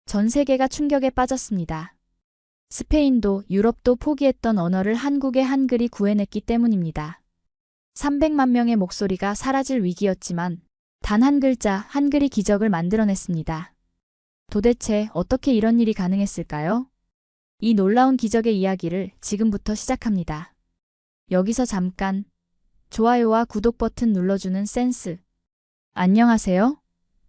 전 세계가 충격에 빠졌습니다. 스페인도 유럽도 포기했던 언어를 한국의 한글이 구해냈기 때문입니다. 300만 명의 목소리가 사라질 위기였지만 단 한 글자, 한글이 기적을 만들어냈습니다. 도대체 어떻게 이런 일이 가능했을까요? 이 놀라운 기적의 이야기를 지금부터 시작합니다. 여기서 잠깐 좋아요와 구독 버튼 눌러주는 센스. 안녕하세요.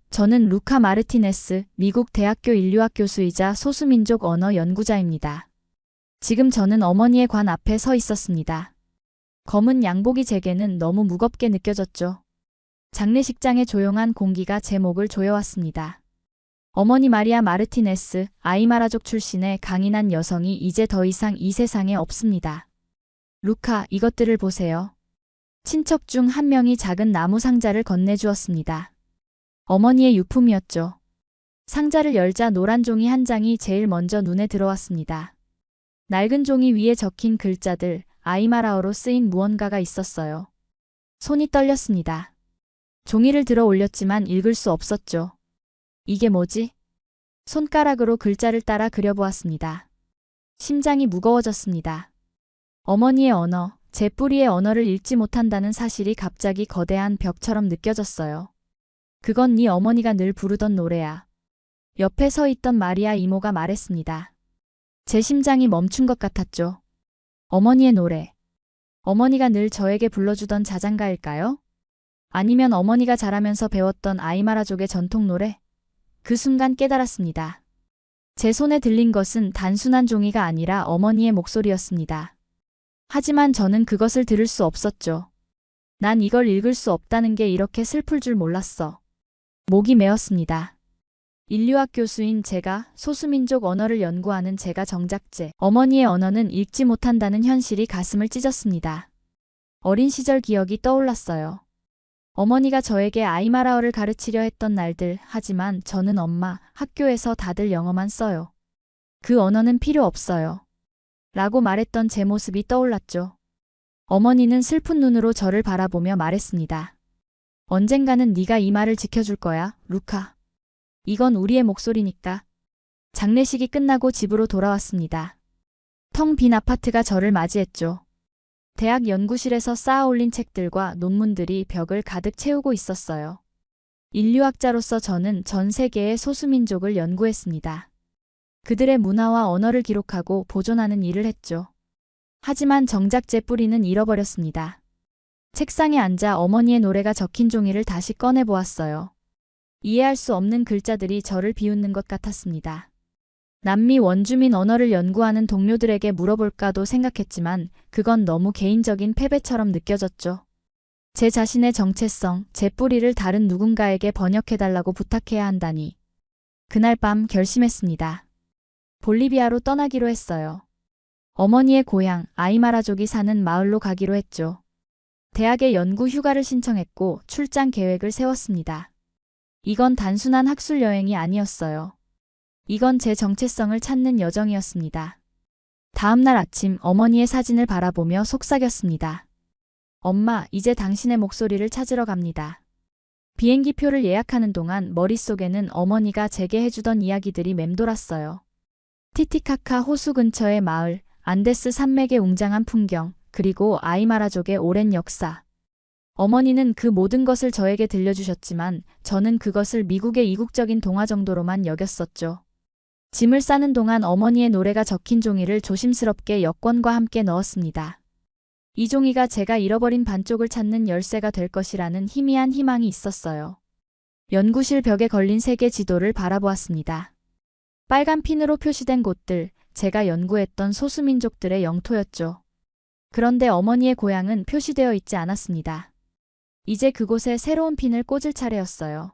저는 루카 마르티네스, 미국 대학교 인류학 교수이자 소수민족 언어 연구자입니다. 지금 저는 어머니의 관 앞에 서 있었습니다. 검은 양복이 제게는 너무 무겁게 느껴졌죠. 장례식장의 조용한 공기가 제 목을 조여왔습니다. 어머니 마리아 마르티네스, 아이마라족 출신의 강인한 여성이 이제 더 이상 이 세상에 없습니다. 루카, 이것들을 보세요. 친척 중 한 명이 작은 나무 상자를 건네주었습니다. 어머니의 유품이었죠. 상자를 열자 노란 종이 한 장이 제일 먼저 눈에 들어왔습니다. 낡은 종이 위에 적힌 글자들, 아이마라어로 쓰인 무언가가 있었어요. 손이 떨렸습니다. 종이를 들어 올렸지만 읽을 수 없었죠. 이게 뭐지? 손가락으로 글자를 따라 그려보았습니다. 심장이 무거워졌습니다. 어머니의 언어, 제 뿌리의 언어를 읽지 못한다는 사실이 갑자기 거대한 벽처럼 느껴졌어요. 그건 네 어머니가 늘 부르던 노래야. 옆에 서 있던 마리아 이모가 말했습니다. 제 심장이 멈춘 것 같았죠. 어머니의 노래. 어머니가 늘 저에게 불러주던 자장가일까요? 아니면 어머니가 자라면서 배웠던 아이마라족의 전통 노래? 그 순간 깨달았습니다. 제 손에 들린 것은 단순한 종이가 아니라 어머니의 목소리였습니다. 하지만 저는 그것을 들을 수 없었죠. 난 이걸 읽을 수 없다는 게 이렇게 슬플 줄 몰랐어. 목이 메었습니다. 인류학 교수인 제가, 소수민족 언어를 연구하는 제가 정작제, 어머니의 언어는 읽지 못한다는 현실이 가슴을 찢었습니다. 어린 시절 기억이 떠올랐어요. 어머니가 저에게 아이마라어를 가르치려 했던 날들, 하지만 저는 엄마, 학교에서 다들 영어만 써요. 그 언어는 필요 없어요. 라고 말했던 제 모습이 떠올랐죠. 어머니는 슬픈 눈으로 저를 바라보며 말했습니다. 언젠가는 네가 이 말을 지켜줄 거야, 루카. 이건 우리의 목소리니까. 장례식이 끝나고 집으로 돌아왔습니다. 텅 빈 아파트가 저를 맞이했죠. 대학 연구실에서 쌓아올린 책들과 논문들이 벽을 가득 채우고 있었어요. 인류학자로서 저는 전 세계의 소수민족을 연구했습니다. 그들의 문화와 언어를 기록하고 보존하는 일을 했죠. 하지만 정작 제 뿌리는 잃어버렸습니다. 책상에 앉아 어머니의 노래가 적힌 종이를 다시 꺼내보았어요. 이해할 수 없는 글자들이 저를 비웃는 것 같았습니다. 남미 원주민 언어를 연구하는 동료들에게 물어볼까도 생각했지만 그건 너무 개인적인 패배처럼 느껴졌죠. 제 자신의 정체성, 제 뿌리를 다른 누군가에게 번역해달라고 부탁해야 한다니. 그날 밤 결심했습니다. 볼리비아로 떠나기로 했어요. 어머니의 고향, 아이마라족이 사는 마을로 가기로 했죠. 대학에 연구 휴가를 신청했고 출장 계획을 세웠습니다. 이건 단순한 학술 여행이 아니었어요. 이건 제 정체성을 찾는 여정이었습니다. 다음 날 아침 어머니의 사진을 바라보며 속삭였습니다. 엄마, 이제 당신의 목소리를 찾으러 갑니다. 비행기표를 예약하는 동안 머릿속에는 어머니가 제게 해주던 이야기들이 맴돌았어요. 티티카카 호수 근처의 마을, 안데스 산맥의 웅장한 풍경, 그리고 아이마라족의 오랜 역사. 어머니는 그 모든 것을 저에게 들려주셨지만 저는 그것을 미국의 이국적인 동화 정도로만 여겼었죠. 짐을 싸는 동안 어머니의 노래가 적힌 종이를 조심스럽게 여권과 함께 넣었습니다. 이 종이가 제가 잃어버린 반쪽을 찾는 열쇠가 될 것이라는 희미한 희망이 있었어요. 연구실 벽에 걸린 세계 지도를 바라보았습니다. 빨간 핀으로 표시된 곳들, 제가 연구했던 소수민족들의 영토였죠. 그런데 어머니의 고향은 표시되어 있지 않았습니다. 이제 그곳에 새로운 핀을 꽂을 차례였어요.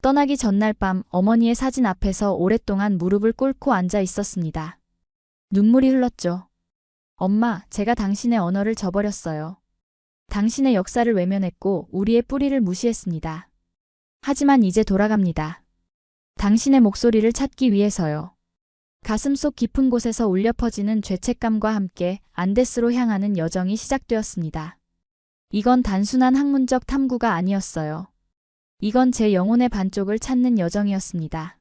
떠나기 전날 밤 어머니의 사진 앞에서 오랫동안 무릎을 꿇고 앉아 있었습니다. 눈물이 흘렀죠. 엄마, 제가 당신의 언어를 저버렸어요. 당신의 역사를 외면했고 우리의 뿌리를 무시했습니다. 하지만 이제 돌아갑니다. 당신의 목소리를 찾기 위해서요. 가슴속 깊은 곳에서 울려 퍼지는 죄책감과 함께 안데스로 향하는 여정이 시작되었습니다. 이건 단순한 학문적 탐구가 아니었어요. 이건 제 영혼의 반쪽을 찾는 여정이었습니다.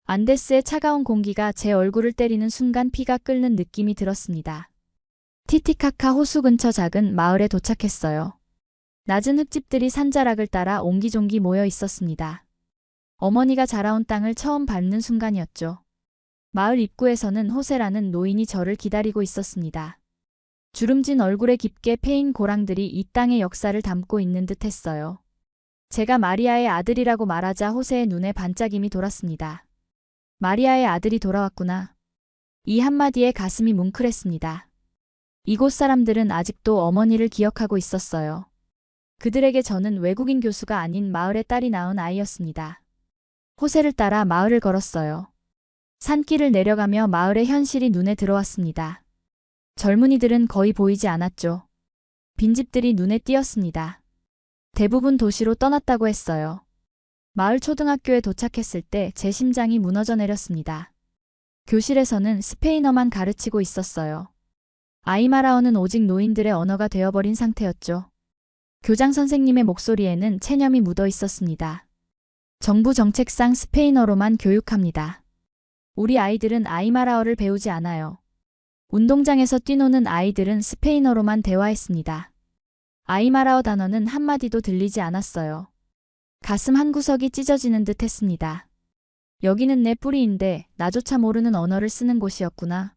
안데스의 차가운 공기가 제 얼굴을 때리는 순간 피가 끓는 느낌이 들었습니다. 티티카카 호수 근처 작은 마을에 도착했어요. 낮은 흙집들이 산자락을 따라 옹기종기 모여 있었습니다. 어머니가 자라온 땅을 처음 밟는 순간이었죠. 마을 입구에서는 호세라는 노인이 저를 기다리고 있었습니다. 주름진 얼굴에 깊게 패인 고랑들이 이 땅의 역사를 담고 있는 듯 했어요. 제가 마리아의 아들이라고 말하자 호세의 눈에 반짝임이 돌았습니다. 마리아의 아들이 돌아왔구나. 이 한마디에 가슴이 뭉클했습니다. 이곳 사람들은 아직도 어머니를 기억하고 있었어요. 그들에게 저는 외국인 교수가 아닌 마을의 딸이 낳은 아이였습니다. 호세를 따라 마을을 걸었어요. 산길을 내려가며 마을의 현실이 눈에 들어왔습니다. 젊은이들은 거의 보이지 않았죠. 빈집들이 눈에 띄었습니다. 대부분 도시로 떠났다고 했어요. 마을 초등학교에 도착했을 때 제 심장이 무너져 내렸습니다. 교실에서는 스페인어만 가르치고 있었어요. 아이마라어는 오직 노인들의 언어가 되어버린 상태였죠. 교장 선생님의 목소리에는 체념이 묻어 있었습니다. 정부 정책상 스페인어로만 교육합니다. 우리 아이들은 아이마라어를 배우지 않아요. 운동장에서 뛰노는 아이들은 스페인어로만 대화했습니다. 아이마라어 단어는 한마디도 들리지 않았어요. 가슴 한구석이 찢어지는 듯 했습니다. 여기는 내 뿌리인데 나조차 모르는 언어를 쓰는 곳이었구나.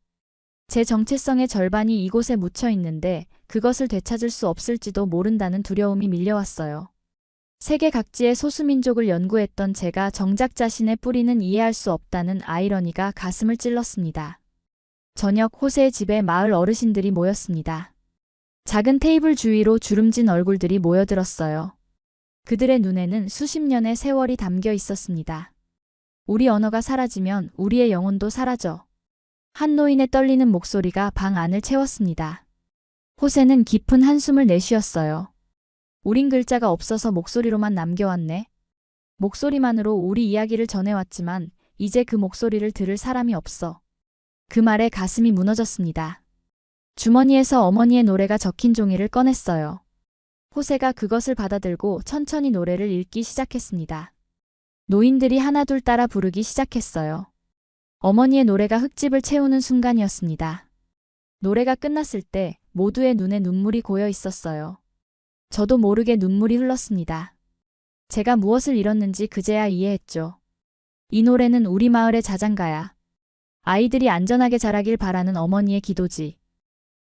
제 정체성의 절반이 이곳에 묻혀 있는데 그것을 되찾을 수 없을지도 모른다는 두려움이 밀려왔어요. 세계 각지의 소수민족을 연구했던 제가 정작 자신의 뿌리는 이해할 수 없다는 아이러니가 가슴을 찔렀습니다. 저녁 호세의 집에 마을 어르신들이 모였습니다. 작은 테이블 주위로 주름진 얼굴들이 모여들었어요. 그들의 눈에는 수십 년의 세월이 담겨 있었습니다. 우리 언어가 사라지면 우리의 영혼도 사라져. 한 노인의 떨리는 목소리가 방 안을 채웠습니다. 호세는 깊은 한숨을 내쉬었어요. 우린 글자가 없어서 목소리로만 남겨왔네. 목소리만으로 우리 이야기를 전해왔지만 이제 그 목소리를 들을 사람이 없어. 그 말에 가슴이 무너졌습니다. 주머니에서 어머니의 노래가 적힌 종이를 꺼냈어요. 호세가 그것을 받아들고 천천히 노래를 읽기 시작했습니다. 노인들이 하나둘 따라 부르기 시작했어요. 어머니의 노래가 흙집을 채우는 순간이었습니다. 노래가 끝났을 때 모두의 눈에 눈물이 고여 있었어요. 저도 모르게 눈물이 흘렀습니다. 제가 무엇을 잃었는지 그제야 이해했죠. 이 노래는 우리 마을의 자장가야. 아이들이 안전하게 자라길 바라는 어머니의 기도지.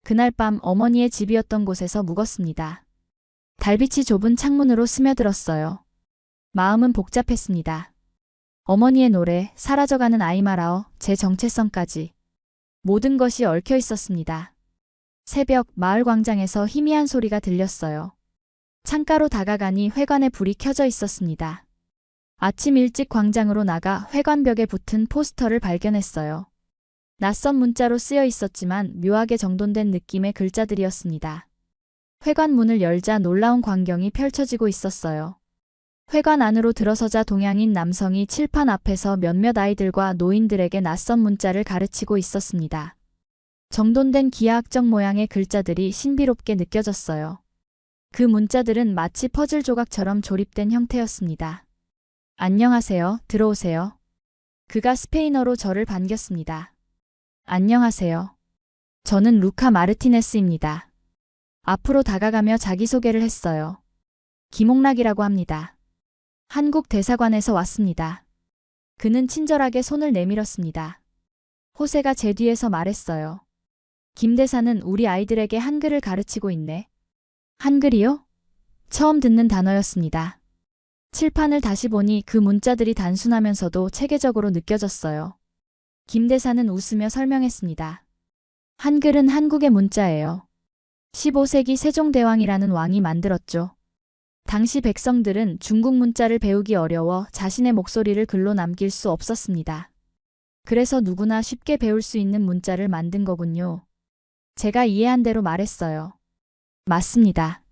그날 밤 어머니의 집이었던 곳에서 묵었습니다. 달빛이 좁은 창문으로 스며들었어요. 마음은 복잡했습니다. 어머니의 노래, 사라져가는 아이마라어, 제 정체성까지. 모든 것이 얽혀 있었습니다. 새벽 마을 광장에서 희미한 소리가 들렸어요. 창가로 다가가니 회관에 불이 켜져 있었습니다. 아침 일찍 광장으로 나가 회관벽에 붙은 포스터를 발견했어요. 낯선 문자로 쓰여 있었지만 묘하게 정돈된 느낌의 글자들이었습니다. 회관 문을 열자 놀라운 광경이 펼쳐지고 있었어요. 회관 안으로 들어서자 동양인 남성이 칠판 앞에서 몇몇 아이들과 노인들에게 낯선 문자를 가르치고 있었습니다. 정돈된 기하학적 모양의 글자들이 신비롭게 느껴졌어요. 그 문자들은 마치 퍼즐 조각처럼 조립된 형태였습니다. 안녕하세요, 들어오세요. 그가 스페인어로 저를 반겼습니다. 안녕하세요. 저는 루카 마르티네스입니다. 앞으로 다가가며 자기소개를 했어요. 김옥락이라고 합니다. 한국 대사관에서 왔습니다. 그는 친절하게 손을 내밀었습니다. 호세가 제 뒤에서 말했어요. 김 대사는 우리 아이들에게 한글을 가르치고 있네. 한글이요? 처음 듣는 단어였습니다. 칠판을 다시 보니 그 문자들이 단순하면서도 체계적으로 느껴졌어요. 김 대사는 웃으며 설명했습니다. 한글은 한국의 문자예요. 15세기 세종대왕이라는 왕이 만들었죠. 당시 백성들은 중국 문자를 배우기 어려워 자신의 목소리를 글로 남길 수 없었습니다. 그래서 누구나 쉽게 배울 수 있는 문자를 만든 거군요. 제가 이해한 대로 말했어요. 맞습니다.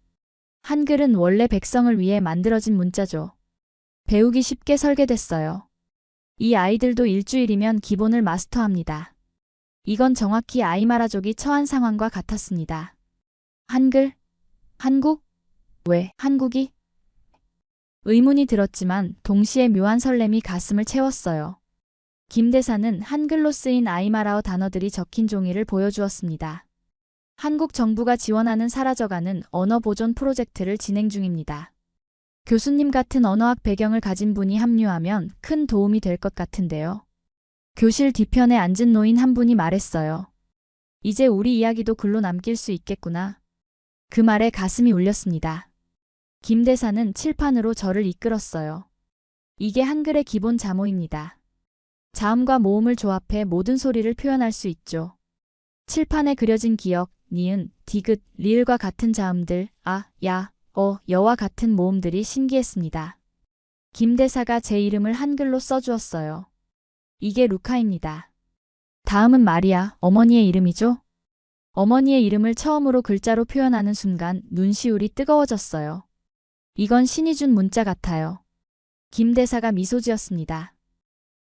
한글은 원래 백성을 위해 만들어진 문자죠. 배우기 쉽게 설계됐어요. 이 아이들도 일주일이면 기본을 마스터합니다. 이건 정확히 아이마라족이 처한 상황과 같았습니다. 한글? 한국? 왜 한국이? 의문이 들었지만 동시에 묘한 설렘이 가슴을 채웠어요. 김 대사는 한글로 쓰인 아이마라어 단어들이 적힌 종이를 보여주었습니다. 한국 정부가 지원하는 사라져가는 언어 보존 프로젝트를 진행 중입니다. 교수님 같은 언어학 배경을 가진 분이 합류하면 큰 도움이 될 것 같은데요. 교실 뒤편에 앉은 노인 한 분이 말했어요. 이제 우리 이야기도 글로 남길 수 있겠구나. 그 말에 가슴이 울렸습니다. 김 대사는 칠판으로 저를 이끌었어요. 이게 한글의 기본 자모입니다. 자음과 모음을 조합해 모든 소리를 표현할 수 있죠. 칠판에 그려진 기역, 니은, 디귿, 리을과 같은 자음들, 아, 야, 여와 같은 모음들이 신기했습니다. 김 대사가 제 이름을 한글로 써주었어요. 이게 루카입니다. 다음은 마리아, 어머니의 이름이죠? 어머니의 이름을 처음으로 글자로 표현하는 순간 눈시울이 뜨거워졌어요. 이건 신이 준 문자 같아요. 김 대사가 미소 지었습니다.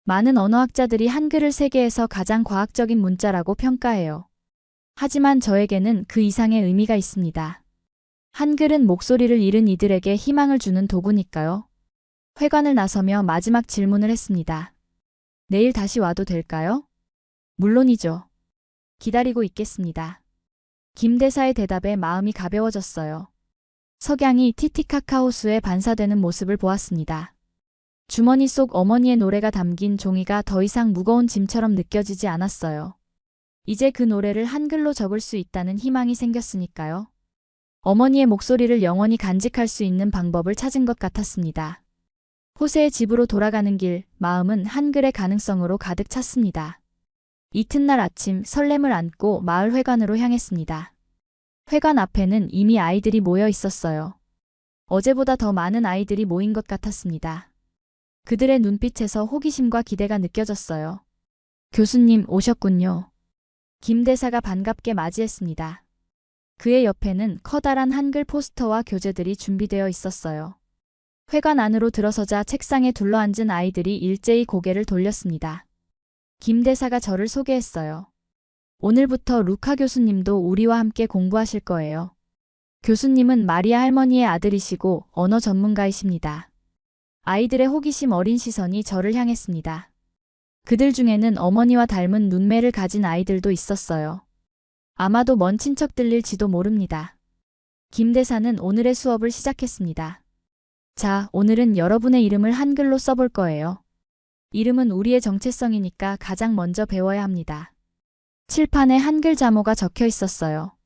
많은 언어학자들이 한글을 세계에서 가장 과학적인 문자라고 평가해요. 하지만 저에게는 그 이상의 의미가 있습니다. 한글은 목소리를 잃은 이들에게 희망을 주는 도구니까요. 회관을 나서며 마지막 질문을 했습니다. 내일 다시 와도 될까요? 물론이죠. 기다리고 있겠습니다. 김 대사의 대답에 마음이 가벼워졌어요. 석양이 티티카카 호수에 반사되는 모습을 보았습니다. 주머니 속 어머니의 노래가 담긴 종이가 더 이상 무거운 짐처럼 느껴지지 않았어요. 이제 그 노래를 한글로 적을 수 있다는 희망이 생겼으니까요. 어머니의 목소리를 영원히 간직할 수 있는 방법을 찾은 것 같았습니다. 호세의 집으로 돌아가는 길, 마음은 한글의 가능성으로 가득 찼습니다. 이튿날 아침 설렘을 안고 마을 회관으로 향했습니다. 회관 앞에는 이미 아이들이 모여 있었어요. 어제보다 더 많은 아이들이 모인 것 같았습니다. 그들의 눈빛에서 호기심과 기대가 느껴졌어요. 교수님 오셨군요. 김 대사가 반갑게 맞이했습니다. 그의 옆에는 커다란 한글 포스터와 교재들이 준비되어 있었어요. 회관 안으로 들어서자 책상에 둘러앉은 아이들이 일제히 고개를 돌렸습니다. 김 대사가 저를 소개했어요. 오늘부터 루카 교수님도 우리와 함께 공부하실 거예요. 교수님은 마리아 할머니의 아들이시고 언어 전문가이십니다. 아이들의 호기심 어린 시선이 저를 향했습니다. 그들 중에는 어머니와 닮은 눈매를 가진 아이들도 있었어요. 아마도 먼 친척들일지도 모릅니다. 김 대사는 오늘의 수업을 시작했습니다. 자, 오늘은 여러분의 이름을 한글로 써볼 거예요. 이름은 우리의 정체성이니까 가장 먼저 배워야 합니다. 칠판에 한글 자모가 적혀 있었어요.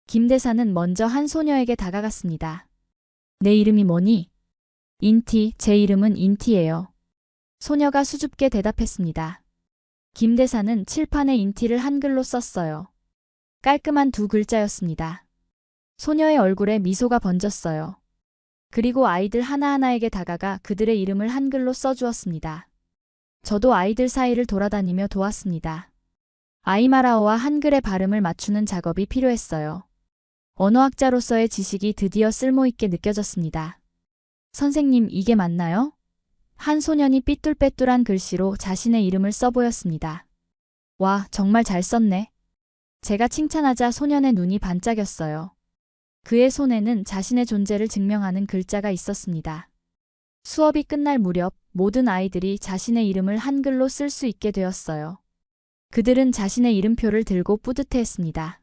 김 대사는 먼저 한 소녀에게 다가갔습니다. 내 이름이 뭐니? 인티, 제 이름은 인티예요. 소녀가 수줍게 대답했습니다. 김 대사는 칠판에 인티를 한글로 썼어요. 깔끔한 두 글자였습니다. 소녀의 얼굴에 미소가 번졌어요. 그리고 아이들 하나하나에게 다가가 그들의 이름을 한글로 써주었습니다. 저도 아이들 사이를 돌아다니며 도왔습니다. 아이마라어와 한글의 발음을 맞추는 작업이 필요했어요. 언어학자로서의 지식이 드디어 쓸모있게 느껴졌습니다. 선생님, 이게 맞나요? 한 소년이 삐뚤빼뚤한 글씨로 자신의 이름을 써보였습니다. 와, 정말 잘 썼네. 제가 칭찬하자 소년의 눈이 반짝였어요. 그의 손에는 자신의 존재를 증명하는 글자가 있었습니다. 수업이 끝날 무렵 모든 아이들이 자신의 이름을 한글로 쓸 수 있게 되었어요. 그들은 자신의 이름표를 들고 뿌듯해했습니다.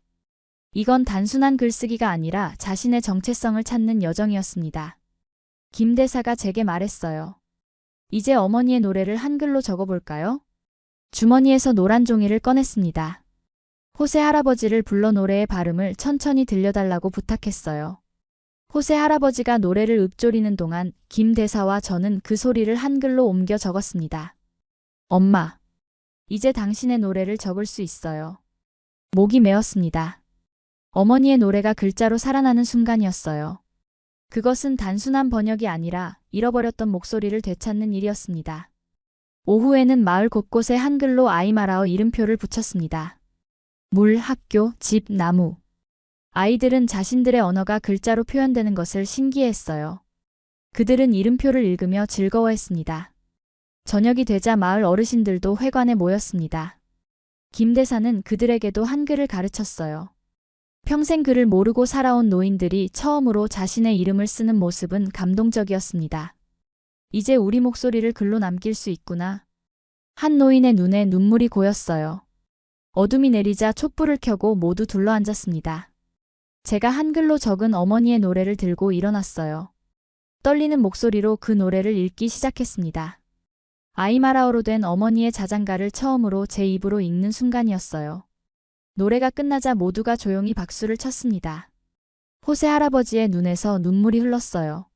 이건 단순한 글쓰기가 아니라 자신의 정체성을 찾는 여정이었습니다. 김 대사가 제게 말했어요. 이제 어머니의 노래를 한글로 적어볼까요? 주머니에서 노란 종이를 꺼냈습니다. 호세 할아버지를 불러 노래의 발음을 천천히 들려달라고 부탁했어요. 호세 할아버지가 노래를 읊조리는 동안 김 대사와 저는 그 소리를 한글로 옮겨 적었습니다. 엄마, 이제 당신의 노래를 적을 수 있어요. 목이 메었습니다. 어머니의 노래가 글자로 살아나는 순간이었어요. 그것은 단순한 번역이 아니라 잃어버렸던 목소리를 되찾는 일이었습니다. 오후에는 마을 곳곳에 한글로 아이마라어 이름표를 붙였습니다. 물, 학교, 집, 나무. 아이들은 자신들의 언어가 글자로 표현되는 것을 신기해했어요. 그들은 이름표를 읽으며 즐거워했습니다. 저녁이 되자 마을 어르신들도 회관에 모였습니다. 김 대사는 그들에게도 한글을 가르쳤어요. 평생 글을 모르고 살아온 노인들이 처음으로 자신의 이름을 쓰는 모습은 감동적이었습니다. 이제 우리 목소리를 글로 남길 수 있구나. 한 노인의 눈에 눈물이 고였어요. 어둠이 내리자 촛불을 켜고 모두 둘러앉았습니다. 제가 한글로 적은 어머니의 노래를 들고 일어났어요. 떨리는 목소리로 그 노래를 읽기 시작했습니다. 아이마라어로 된 어머니의 자장가를 처음으로 제 입으로 읽는 순간이었어요. 노래가 끝나자 모두가 조용히 박수를 쳤습니다. 호세 할아버지의 눈에서 눈물이 흘렀어요.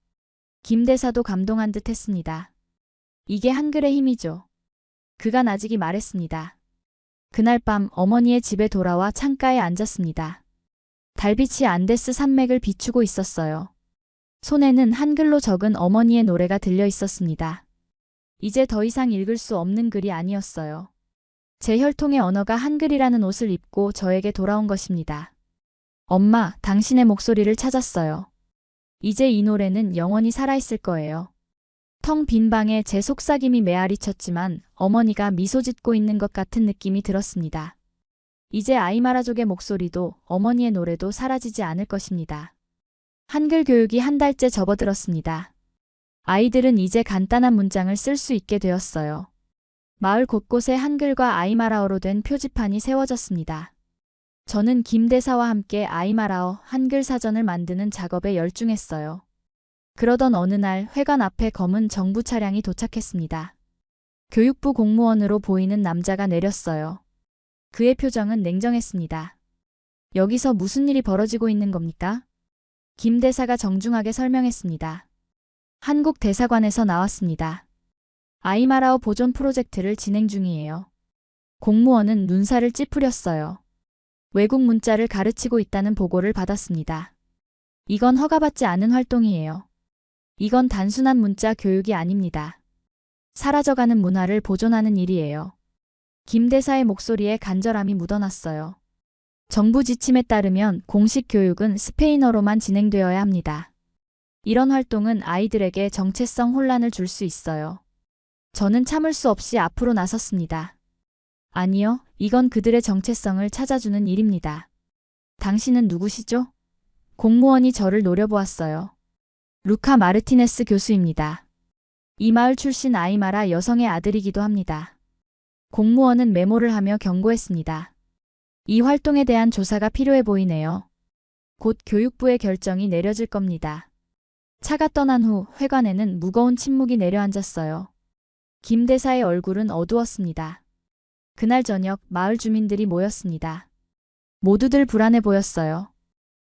김 대사도 감동한 듯 했습니다. 이게 한글의 힘이죠. 그가 나직이 말했습니다. 그날 밤 어머니의 집에 돌아와 창가에 앉았습니다. 달빛이 안데스 산맥을 비추고 있었어요. 손에는 한글로 적은 어머니의 노래가 들려 있었습니다. 이제 더 이상 읽을 수 없는 글이 아니었어요. 제 혈통의 언어가 한글이라는 옷을 입고 저에게 돌아온 것입니다. 엄마, 당신의 목소리를 찾았어요. 이제 이 노래는 영원히 살아있을 거예요. 텅 빈 방에 제 속삭임이 메아리 쳤지만 어머니가 미소 짓고 있는 것 같은 느낌이 들었습니다. 이제 아이마라족의 목소리도 어머니의 노래도 사라지지 않을 것입니다. 한글 교육이 한 달째 접어들었습니다. 아이들은 이제 간단한 문장을 쓸 수 있게 되었어요. 마을 곳곳에 한글과 아이마라어로 된 표지판이 세워졌습니다. 저는 김 대사와 함께 아이마라어 한글 사전을 만드는 작업에 열중했어요. 그러던 어느 날 회관 앞에 검은 정부 차량이 도착했습니다. 교육부 공무원으로 보이는 남자가 내렸어요. 그의 표정은 냉정했습니다. 여기서 무슨 일이 벌어지고 있는 겁니까? 김 대사가 정중하게 설명했습니다. 한국 대사관에서 나왔습니다. 아이마라어 보존 프로젝트를 진행 중이에요. 공무원은 눈살을 찌푸렸어요. 외국 문자를 가르치고 있다는 보고를 받았습니다. 이건 허가받지 않은 활동이에요. 이건 단순한 문자 교육이 아닙니다. 사라져가는 문화를 보존하는 일이에요. 김 대사의 목소리에 간절함이 묻어났어요. 정부 지침에 따르면 공식 교육은 스페인어로만 진행되어야 합니다. 이런 활동은 아이들에게 정체성 혼란을 줄 수 있어요. 저는 참을 수 없이 앞으로 나섰습니다. 아니요, 이건 그들의 정체성을 찾아주는 일입니다. 당신은 누구시죠? 공무원이 저를 노려보았어요. 루카 마르티네스 교수입니다. 이 마을 출신 아이마라 여성의 아들이기도 합니다. 공무원은 메모를 하며 경고했습니다. 이 활동에 대한 조사가 필요해 보이네요. 곧 교육부의 결정이 내려질 겁니다. 차가 떠난 후 회관에는 무거운 침묵이 내려앉았어요. 김 대사의 얼굴은 어두웠습니다. 그날 저녁 마을 주민들이 모였습니다. 모두들 불안해 보였어요.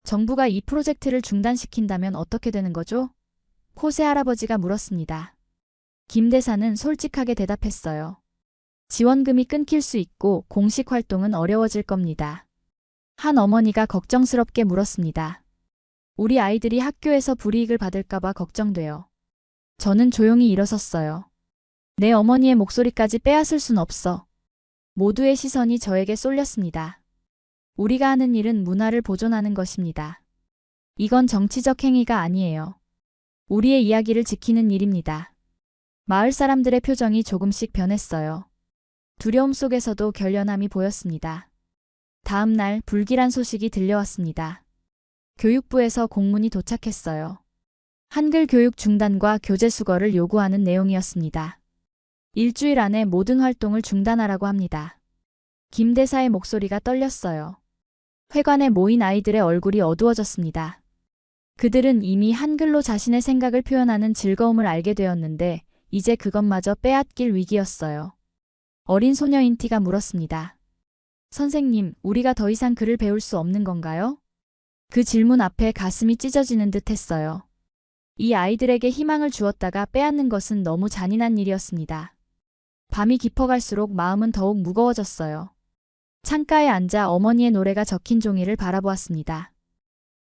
정부가 이 프로젝트를 중단시킨다면 어떻게 되는 거죠? 호세 할아버지가 물었습니다. 김 대사는 솔직하게 대답했어요. 지원금이 끊길 수 있고 공식 활동은 어려워질 겁니다. 한 어머니가 걱정스럽게 물었습니다. 우리 아이들이 학교에서 불이익을 받을까봐 걱정돼요. 저는 조용히 일어섰어요. 내 어머니의 목소리까지 빼앗을 순 없어. 모두의 시선이 저에게 쏠렸습니다. 우리가 하는 일은 문화를 보존하는 것입니다. 이건 정치적 행위가 아니에요. 우리의 이야기를 지키는 일입니다. 마을 사람들의 표정이 조금씩 변했어요. 두려움 속에서도 결연함이 보였습니다. 다음 날 불길한 소식이 들려왔습니다. 교육부에서 공문이 도착했어요. 한글 교육 중단과 교재 수거를 요구하는 내용이었습니다. 일주일 안에 모든 활동을 중단하라고 합니다. 김 대사의 목소리가 떨렸어요. 회관에 모인 아이들의 얼굴이 어두워졌습니다. 그들은 이미 한글로 자신의 생각을 표현하는 즐거움을 알게 되었는데 이제 그것마저 빼앗길 위기였어요. 어린 소녀인 티가 물었습니다. 선생님, 우리가 더 이상 글을 배울 수 없는 건가요? 그 질문 앞에 가슴이 찢어지는 듯 했어요. 이 아이들에게 희망을 주었다가 빼앗는 것은 너무 잔인한 일이었습니다. 밤이 깊어갈수록 마음은 더욱 무거워졌어요. 창가에 앉아 어머니의 노래가 적힌 종이를 바라보았습니다.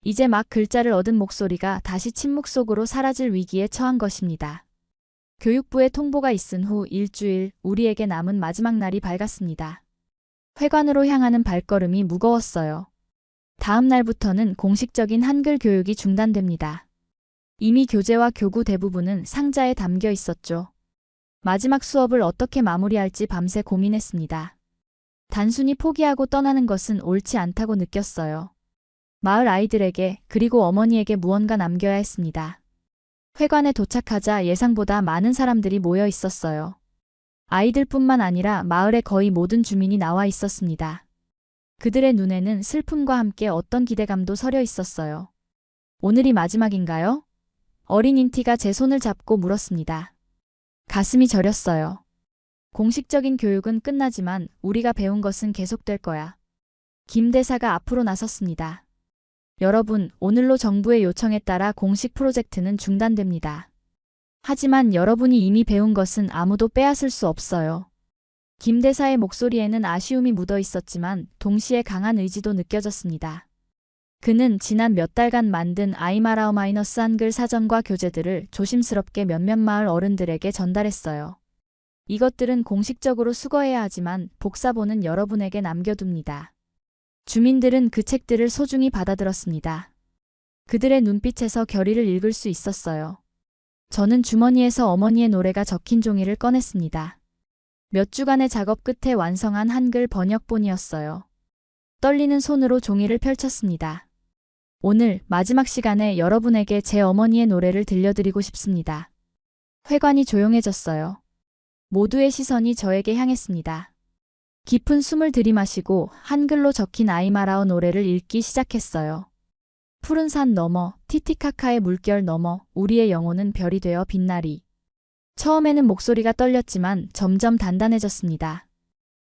이제 막 글자를 얻은 목소리가 다시 침묵 속으로 사라질 위기에 처한 것입니다. 교육부의 통보가 있은 후 일주일, 우리에게 남은 마지막 날이 밝았습니다. 회관으로 향하는 발걸음이 무거웠어요. 다음 날부터는 공식적인 한글 교육이 중단됩니다. 이미 교재와 교구 대부분은 상자에 담겨 있었죠. 마지막 수업을 어떻게 마무리할지 밤새 고민했습니다. 단순히 포기하고 떠나는 것은 옳지 않다고 느꼈어요. 마을 아이들에게 그리고 어머니에게 무언가 남겨야 했습니다. 회관에 도착하자 예상보다 많은 사람들이 모여 있었어요. 아이들뿐만 아니라 마을의 거의 모든 주민이 나와 있었습니다. 그들의 눈에는 슬픔과 함께 어떤 기대감도 서려 있었어요. 오늘이 마지막인가요? 어린 인티가 제 손을 잡고 물었습니다. 가슴이 저렸어요. 공식적인 교육은 끝나지만 우리가 배운 것은 계속될 거야. 김 대사가 앞으로 나섰습니다. 여러분, 오늘로 정부의 요청에 따라 공식 프로젝트는 중단됩니다. 하지만 여러분이 이미 배운 것은 아무도 빼앗을 수 없어요. 김 대사의 목소리에는 아쉬움이 묻어 있었지만 동시에 강한 의지도 느껴졌습니다. 그는 지난 몇 달간 만든 아이마라어 마이너스 한글 사전과 교재들을 조심스럽게 몇몇 마을 어른들에게 전달했어요. 이것들은 공식적으로 수거해야 하지만 복사본은 여러분에게 남겨둡니다. 주민들은 그 책들을 소중히 받아들었습니다. 그들의 눈빛에서 결의를 읽을 수 있었어요. 저는 주머니에서 어머니의 노래가 적힌 종이를 꺼냈습니다. 몇 주간의 작업 끝에 완성한 한글 번역본이었어요. 떨리는 손으로 종이를 펼쳤습니다. 오늘 마지막 시간에 여러분에게 제 어머니의 노래를 들려드리고 싶습니다. 회관이 조용해졌어요. 모두의 시선이 저에게 향했습니다. 깊은 숨을 들이마시고 한글로 적힌 아이마라어 노래를 읽기 시작했어요. 푸른 산 너머, 티티카카의 물결 너머, 우리의 영혼은 별이 되어 빛나리. 처음에는 목소리가 떨렸지만 점점 단단해졌습니다.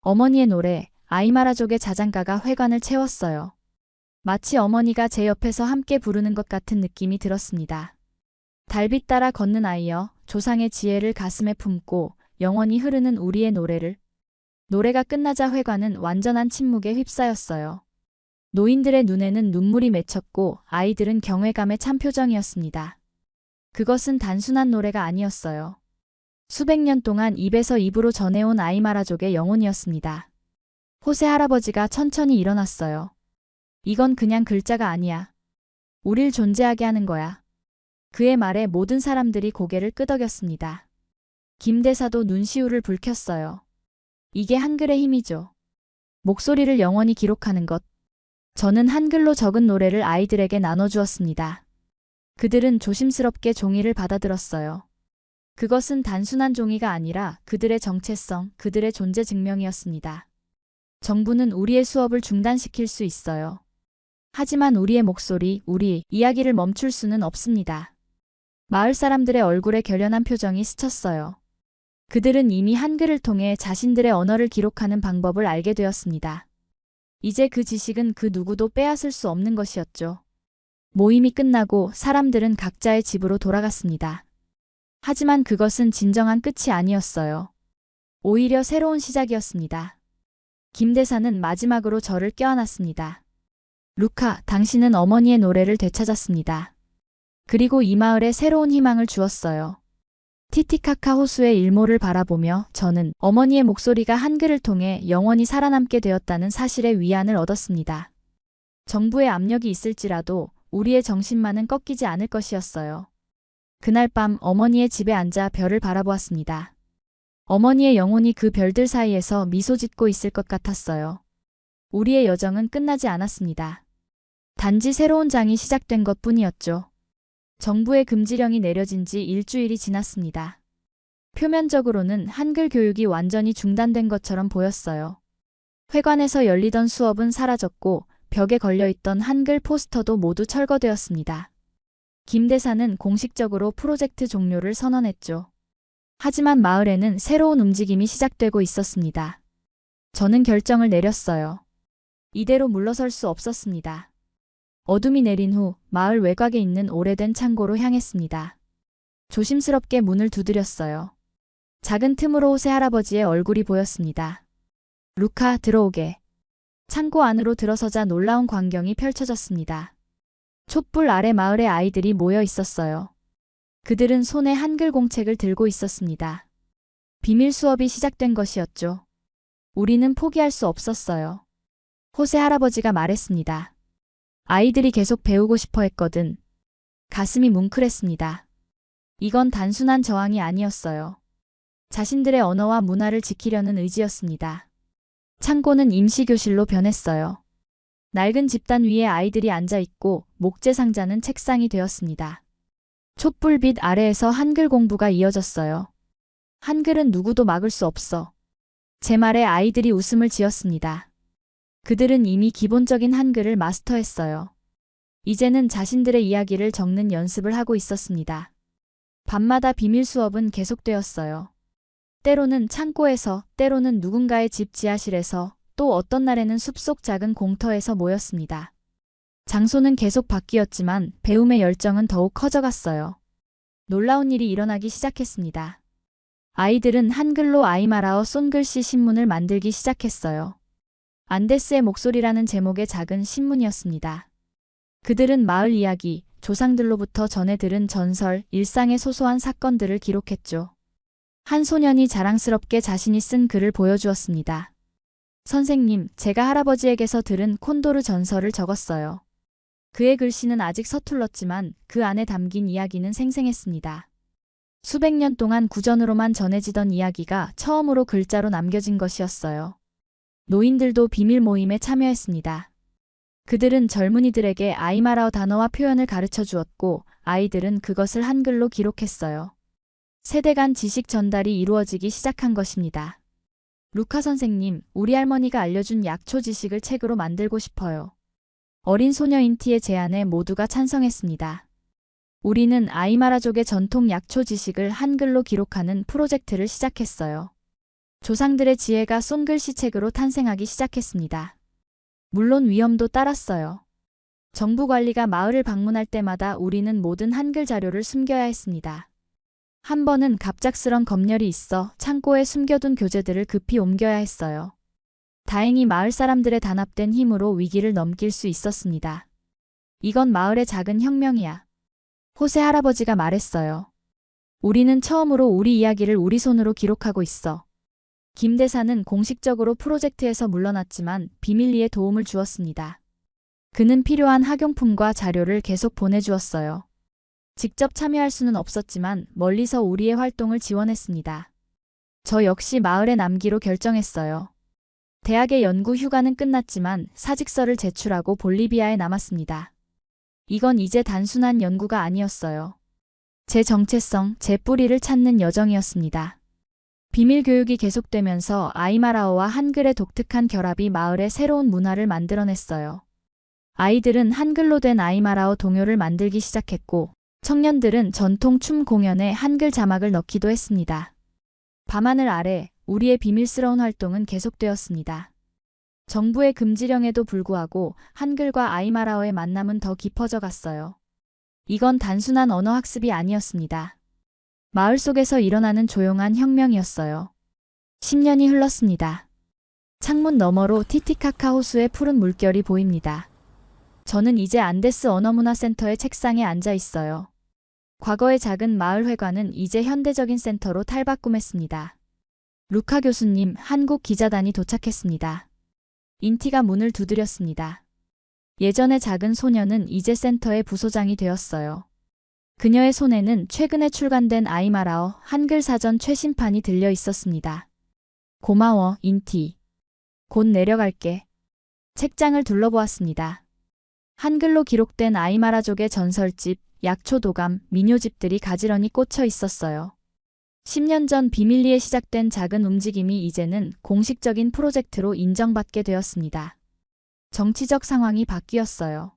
어머니의 노래, 아이마라족의 자장가가 회관을 채웠어요. 마치 어머니가 제 옆에서 함께 부르는 것 같은 느낌이 들었습니다. 달빛 따라 걷는 아이여, 조상의 지혜를 가슴에 품고 영원히 흐르는 우리의 노래를. 노래가 끝나자 회관은 완전한 침묵에 휩싸였어요. 노인들의 눈에는 눈물이 맺혔고 아이들은 경외감에 찬 표정이었습니다. 그것은 단순한 노래가 아니었어요. 수백 년 동안 입에서 입으로 전해온 아이마라족의 영혼이었습니다. 호세 할아버지가 천천히 일어났어요. 이건 그냥 글자가 아니야. 우릴 존재하게 하는 거야. 그의 말에 모든 사람들이 고개를 끄덕였습니다. 김 대사도 눈시울을 붉혔어요. 이게 한글의 힘이죠. 목소리를 영원히 기록하는 것. 저는 한글로 적은 노래를 아이들에게 나눠주었습니다. 그들은 조심스럽게 종이를 받아들었어요. 그것은 단순한 종이가 아니라 그들의 정체성, 그들의 존재 증명이었습니다. 정부는 우리의 수업을 중단시킬 수 있어요. 하지만 우리의 목소리, 우리 이야기를 멈출 수는 없습니다. 마을 사람들의 얼굴에 결연한 표정이 스쳤어요. 그들은 이미 한글을 통해 자신들의 언어를 기록하는 방법을 알게 되었습니다. 이제 그 지식은 그 누구도 빼앗을 수 없는 것이었죠. 모임이 끝나고 사람들은 각자의 집으로 돌아갔습니다. 하지만 그것은 진정한 끝이 아니었어요. 오히려 새로운 시작이었습니다. 김 대사는 마지막으로 저를 껴안았습니다. 루카, 당신은 어머니의 노래를 되찾았습니다. 그리고 이 마을에 새로운 희망을 주었어요. 티티카카 호수의 일몰을 바라보며 저는 어머니의 목소리가 한글을 통해 영원히 살아남게 되었다는 사실의 위안을 얻었습니다. 정부의 압력이 있을지라도 우리의 정신만은 꺾이지 않을 것이었어요. 그날 밤 어머니의 집에 앉아 별을 바라보았습니다. 어머니의 영혼이 그 별들 사이에서 미소 짓고 있을 것 같았어요. 우리의 여정은 끝나지 않았습니다. 단지 새로운 장이 시작된 것 뿐이었죠. 정부의 금지령이 내려진 지 일주일이 지났습니다. 표면적으로는 한글 교육이 완전히 중단된 것처럼 보였어요. 회관에서 열리던 수업은 사라졌고 벽에 걸려있던 한글 포스터도 모두 철거되었습니다. 김 대사는 공식적으로 프로젝트 종료를 선언했죠. 하지만 마을에는 새로운 움직임이 시작되고 있었습니다. 저는 결정을 내렸어요. 이대로 물러설 수 없었습니다. 어둠이 내린 후 마을 외곽에 있는 오래된 창고로 향했습니다. 조심스럽게 문을 두드렸어요. 작은 틈으로 호세 할아버지의 얼굴이 보였습니다. 루카, 들어오게. 창고 안으로 들어서자 놀라운 광경이 펼쳐졌습니다. 촛불 아래 마을의 아이들이 모여 있었어요. 그들은 손에 한글 공책을 들고 있었습니다. 비밀 수업이 시작된 것이었죠. 우리는 포기할 수 없었어요. 호세 할아버지가 말했습니다. 아이들이 계속 배우고 싶어 했거든. 가슴이 뭉클했습니다. 이건 단순한 저항이 아니었어요. 자신들의 언어와 문화를 지키려는 의지였습니다. 창고는 임시교실로 변했어요. 낡은 집단 위에 아이들이 앉아있고 목재 상자는 책상이 되었습니다. 촛불빛 아래에서 한글 공부가 이어졌어요. 한글은 누구도 막을 수 없어. 제 말에 아이들이 웃음을 지었습니다. 그들은 이미 기본적인 한글을 마스터했어요. 이제는 자신들의 이야기를 적는 연습을 하고 있었습니다. 밤마다 비밀 수업은 계속되었어요. 때로는 창고에서, 때로는 누군가의 집 지하실에서, 또 어떤 날에는 숲속 작은 공터에서 모였습니다. 장소는 계속 바뀌었지만 배움의 열정은 더욱 커져갔어요. 놀라운 일이 일어나기 시작했습니다. 아이들은 한글로 아이마라어 손글씨 신문을 만들기 시작했어요. 안데스의 목소리라는 제목의 작은 신문이었습니다. 그들은 마을 이야기, 조상들로부터 전해 들은 전설, 일상의 소소한 사건들을 기록했죠. 한 소년이 자랑스럽게 자신이 쓴 글을 보여주었습니다. 선생님, 제가 할아버지에게서 들은 콘도르 전설을 적었어요. 그의 글씨는 아직 서툴렀지만 그 안에 담긴 이야기는 생생했습니다. 수백 년 동안 구전으로만 전해지던 이야기가 처음으로 글자로 남겨진 것이었어요. 노인들도 비밀 모임에 참여했습니다. 그들은 젊은이들에게 아이마라어 단어와 표현을 가르쳐 주었고 아이들은 그것을 한글로 기록했어요. 세대 간 지식 전달이 이루어지기 시작한 것입니다. 루카 선생님, 우리 할머니가 알려준 약초 지식을 책으로 만들고 싶어요. 어린 소녀 인티의 제안에 모두가 찬성했습니다. 우리는 아이마라족의 전통 약초 지식을 한글로 기록하는 프로젝트를 시작했어요. 조상들의 지혜가 손글씨 책으로 탄생하기 시작했습니다. 물론 위험도 따랐어요. 정부 관리가 마을을 방문할 때마다 우리는 모든 한글 자료를 숨겨야 했습니다. 한 번은 갑작스런 검열이 있어 창고에 숨겨둔 교재들을 급히 옮겨야 했어요. 다행히 마을 사람들의 단합된 힘으로 위기를 넘길 수 있었습니다. 이건 마을의 작은 혁명이야. 호세 할아버지가 말했어요. 우리는 처음으로 우리 이야기를 우리 손으로 기록하고 있어. 김 대사는 공식적으로 프로젝트에서 물러났지만 비밀리에 도움을 주었습니다. 그는 필요한 학용품과 자료를 계속 보내주었어요. 직접 참여할 수는 없었지만 멀리서 우리의 활동을 지원했습니다. 저 역시 마을에 남기로 결정했어요. 대학의 연구 휴가는 끝났지만 사직서를 제출하고 볼리비아에 남았습니다. 이건 이제 단순한 연구가 아니었어요. 제 정체성, 제 뿌리를 찾는 여정이었습니다. 비밀 교육이 계속되면서 아이마라어와 한글의 독특한 결합이 마을에 새로운 문화를 만들어냈어요. 아이들은 한글로 된 아이마라어 동요를 만들기 시작했고 청년들은 전통 춤 공연에 한글 자막을 넣기도 했습니다. 밤하늘 아래 우리의 비밀스러운 활동은 계속되었습니다. 정부의 금지령에도 불구하고 한글과 아이마라어의 만남은 더 깊어져 갔어요. 이건 단순한 언어 학습이 아니었습니다. 마을 속에서 일어나는 조용한 혁명이었어요. 10년이 흘렀습니다. 창문 너머로 티티카카 호수의 푸른 물결이 보입니다. 저는 이제 안데스 언어문화센터의 책상에 앉아 있어요. 과거의 작은 마을 회관은 이제 현대적인 센터로 탈바꿈했습니다. 루카 교수님, 한국 기자단이 도착했습니다. 인티가 문을 두드렸습니다. 예전의 작은 소녀는 이제 센터의 부소장이 되었어요. 그녀의 손에는 최근에 출간된 아이마라어 한글 사전 최신판이 들려 있었습니다. 고마워, 인티. 곧 내려갈게. 책장을 둘러보았습니다. 한글로 기록된 아이마라족의 전설집, 약초도감, 민요집들이 가지런히 꽂혀 있었어요. 10년 전 비밀리에 시작된 작은 움직임이 이제는 공식적인 프로젝트로 인정받게 되었습니다. 정치적 상황이 바뀌었어요.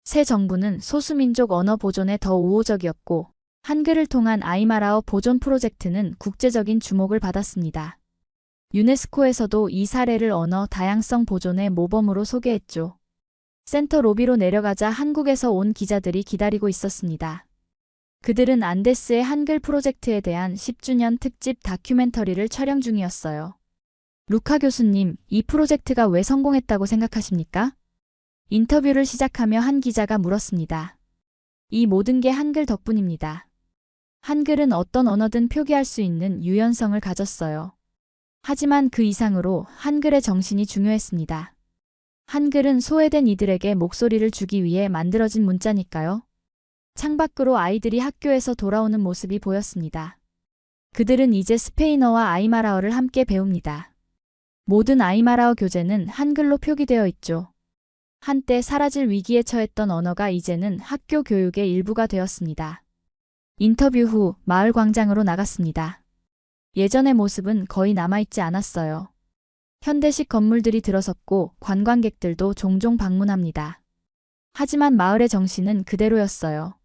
새 정부는 소수민족 언어 보존에 더 우호적이었고 한글을 통한 아이마라어 보존 프로젝트는 국제적인 주목을 받았습니다. 유네스코에서도 이 사례를 언어 다양성 보존의 모범으로 소개했죠. 센터 로비로 내려가자 한국에서 온 기자들이 기다리고 있었습니다. 그들은 안데스의 한글 프로젝트에 대한 10주년 특집 다큐멘터리를 촬영 중이었어요. 루카 교수님, 이 프로젝트가 왜 성공했다고 생각하십니까? 인터뷰를 시작하며 한 기자가 물었습니다. 이 모든 게 한글 덕분입니다. 한글은 어떤 언어든 표기할 수 있는 유연성을 가졌어요. 하지만 그 이상으로 한글의 정신이 중요했습니다. 한글은 소외된 이들에게 목소리를 주기 위해 만들어진 문자니까요. 창밖으로 아이들이 학교에서 돌아오는 모습이 보였습니다. 그들은 이제 스페인어와 아이마라어를 함께 배웁니다. 모든 아이마라어 교재는 한글로 표기되어 있죠. 한때 사라질 위기에 처했던 언어가 이제는 학교 교육의 일부가 되었습니다. 인터뷰 후 마을 광장으로 나갔습니다. 예전의 모습은 거의 남아있지 않았어요. 현대식 건물들이 들어섰고 관광객들도 종종 방문합니다. 하지만 마을의 정신은 그대로였어요.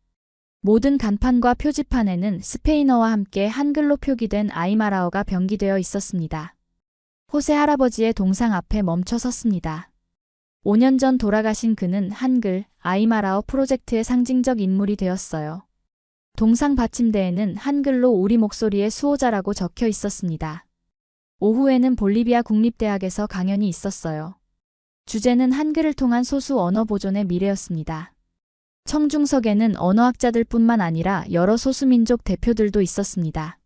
모든 간판과 표지판에는 스페인어와 함께 한글로 표기된 아이마라어가 병기되어 있었습니다. 호세 할아버지의 동상 앞에 멈춰 섰습니다. 5년 전 돌아가신 그는 한글, 아이마라어 프로젝트의 상징적 인물이 되었어요. 동상 받침대에는 한글로 우리 목소리의 수호자라고 적혀 있었습니다. 오후에는 볼리비아 국립대학에서 강연이 있었어요. 주제는 한글을 통한 소수 언어 보존의 미래였습니다. 청중석에는 언어학자들뿐만 아니라 여러 소수민족 대표들도 있었습니다.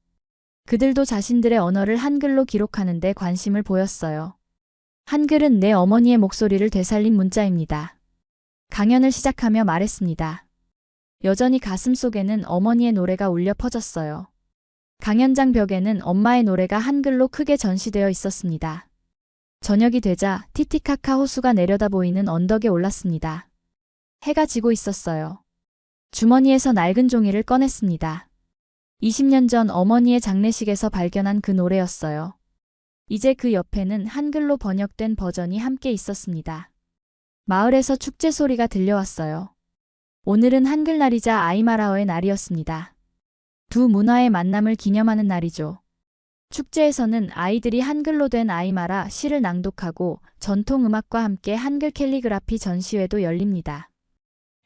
그들도 자신들의 언어를 한글로 기록하는 데 관심을 보였어요. 한글은 내 어머니의 목소리를 되살린 문자입니다. 강연을 시작하며 말했습니다. 여전히 가슴속에는 어머니의 노래가 울려 퍼졌어요. 강연장 벽에는 엄마의 노래가 한글로 크게 전시되어 있었습니다. 저녁이 되자 티티카카 호수가 내려다 보이는 언덕에 올랐습니다. 해가 지고 있었어요. 주머니에서 낡은 종이를 꺼냈습니다. 20년 전 어머니의 장례식에서 발견한 그 노래였어요. 이제 그 옆에는 한글로 번역된 버전이 함께 있었습니다. 마을에서 축제 소리가 들려왔어요. 오늘은 한글날이자 아이마라어의 날이었습니다. 두 문화의 만남을 기념하는 날이죠. 축제에서는 아이들이 한글로 된 아이마라 시를 낭독하고 전통음악과 함께 한글 캘리그라피 전시회도 열립니다.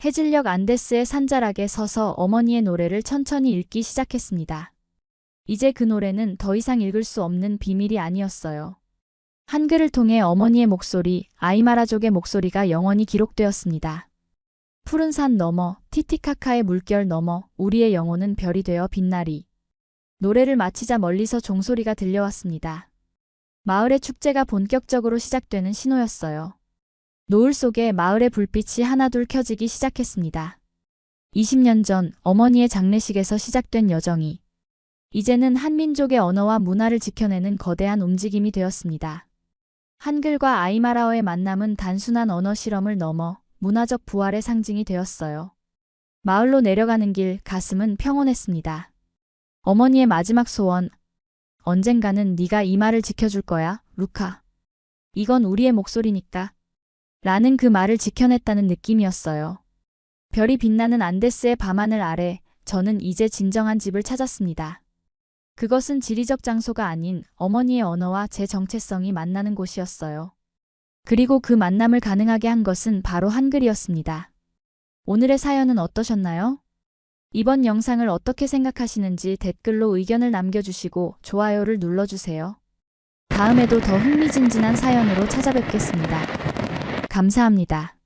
해질녘 안데스의 산자락에 서서 어머니의 노래를 천천히 읽기 시작했습니다. 이제 그 노래는 더 이상 읽을 수 없는 비밀이 아니었어요. 한글을 통해 어머니의 목소리, 아이마라족의 목소리가 영원히 기록되었습니다. 푸른 산 너머, 티티카카의 물결 너머, 우리의 영혼은 별이 되어 빛나리. 노래를 마치자 멀리서 종소리가 들려왔습니다. 마을의 축제가 본격적으로 시작되는 신호였어요. 노을 속에 마을의 불빛이 하나둘 켜지기 시작했습니다. 20년 전 어머니의 장례식에서 시작된 여정이 이제는 한민족의 언어와 문화를 지켜내는 거대한 움직임이 되었습니다. 한글과 아이마라어의 만남은 단순한 언어 실험을 넘어 문화적 부활의 상징이 되었어요. 마을로 내려가는 길 가슴은 평온했습니다. 어머니의 마지막 소원, 언젠가는 네가 이 말을 지켜줄 거야, 루카. 이건 우리의 목소리니까. 라는 그 말을 지켜냈다는 느낌이었어요. 별이 빛나는 안데스의 밤하늘 아래 저는 이제 진정한 집을 찾았습니다. 그것은 지리적 장소가 아닌 어머니의 언어와 제 정체성이 만나는 곳이었어요. 그리고 그 만남을 가능하게 한 것은 바로 한글이었습니다. 오늘의 사연은 어떠셨나요? 이번 영상을 어떻게 생각하시는지 댓글로 의견을 남겨주시고 좋아요를 눌러주세요. 다음에도 더 흥미진진한 사연으로 찾아뵙겠습니다. 감사합니다.